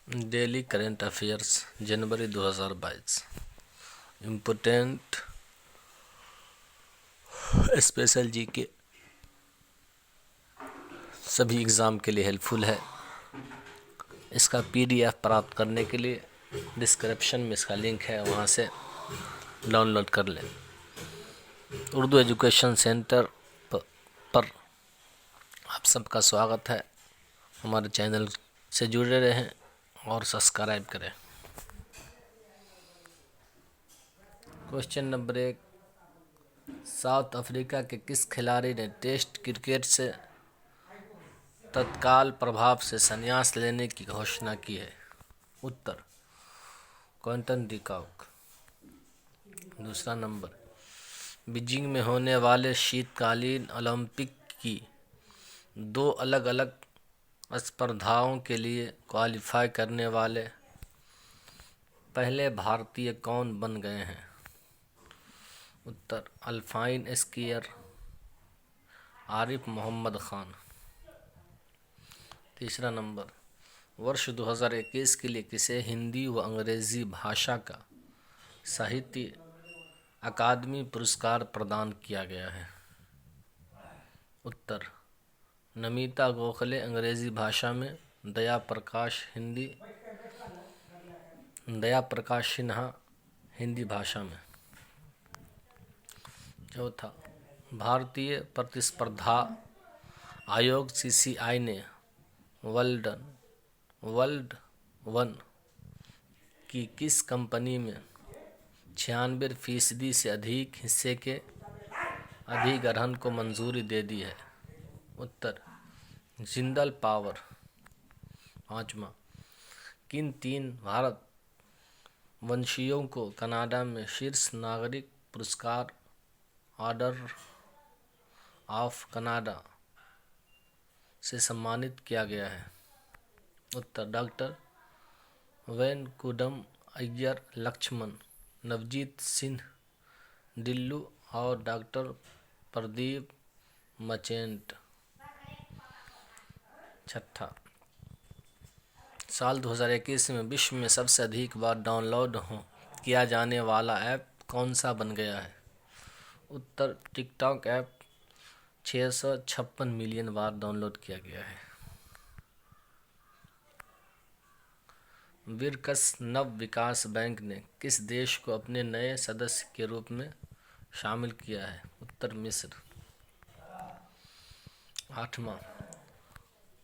Daily current affairs जनवरी 2022। Important special GK सभी exam के लिए हेल्पफुल है। इसका पीडीएफ प्राप्त करने के लिए डिस्क्रिप्शन में इसका लिंक है, वहाँ से डाउनलोड कर लें। उर्दू एजुकेशन सेंटर पर आप सबका स्वागत है। हमारे चैनल से जुड़े रहें और सब्सक्राइब करें। क्वेश्चन नंबर 1, साउथ अफ्रीका के किस खिलाड़ी ने टेस्ट क्रिकेट से तत्काल प्रभाव से संन्यास लेने की घोषणा की है? उत्तर, क्विंटन डी कॉक। दूसरा नंबर, बीजिंग में होने वाले शीतकालीन ओलंपिक की 2 अलग अलग स्पर्धाओं के लिए क्वालिफाई करने वाले पहले भारतीय कौन बन गए हैं? उत्तर, अल्पाइन स्कीयर आरिफ मोहम्मद खान। तीसरा नंबर, वर्ष 2021 के लिए किसे हिंदी व अंग्रेजी भाषा का साहित्य अकादमी पुरस्कार प्रदान किया गया है? उत्तर, नमिता गोखले अंग्रेजी भाषा में, दया प्रकाश सिन्हा हिंदी भाषा में। चौथा, भारतीय प्रतिस्पर्धा आयोग CCI ने वर्ल्ड 1 की किस कंपनी में 96% से अधिक हिस्से के अधिग्रहण को मंजूरी दे दी है? उत्तर, जिंदल पावर। पाँचवा, किन 3 भारत वंशियों को कनाडा में शीर्ष नागरिक पुरस्कार ऑर्डर ऑफ कनाडा से सम्मानित किया गया है? उत्तर, डॉक्टर वैनकुडम अय्यर लक्ष्मण, नवजीत सिंह डिल्लू और डॉक्टर प्रदीप मचेंट। छठा, साल 2021 में विश्व में सबसे अधिक बार डाउनलोड किया जाने वाला ऐप कौन सा बन गया है? उत्तर, टिकटॉक ऐप 656 मिलियन बार डाउनलोड किया गया है। ब्रिक्स नव विकास बैंक ने किस देश को अपने नए सदस्य के रूप में शामिल किया है? उत्तर, मिस्र। 8वां,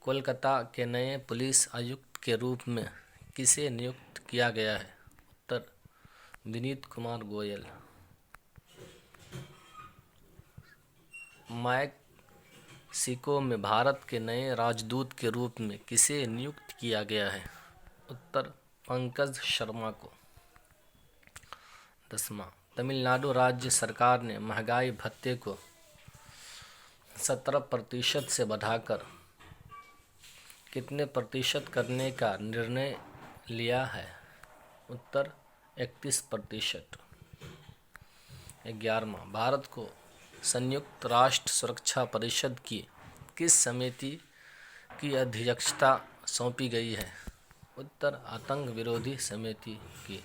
कोलकाता के नए पुलिस आयुक्त के रूप में किसे नियुक्त किया गया है? उत्तर, विनीत कुमार गोयल। मैक्सिको में भारत के नए राजदूत के रूप में किसे नियुक्त किया गया है? उत्तर, पंकज शर्मा को। 10वां, तमिलनाडु राज्य सरकार ने महंगाई भत्ते को 17% से बढ़ाकर कितने प्रतिशत करने का निर्णय लिया है? उत्तर, 31%। 11वां, भारत को संयुक्त राष्ट्र सुरक्षा परिषद की किस समिति की अध्यक्षता सौंपी गई है? उत्तर, आतंक विरोधी समिति की।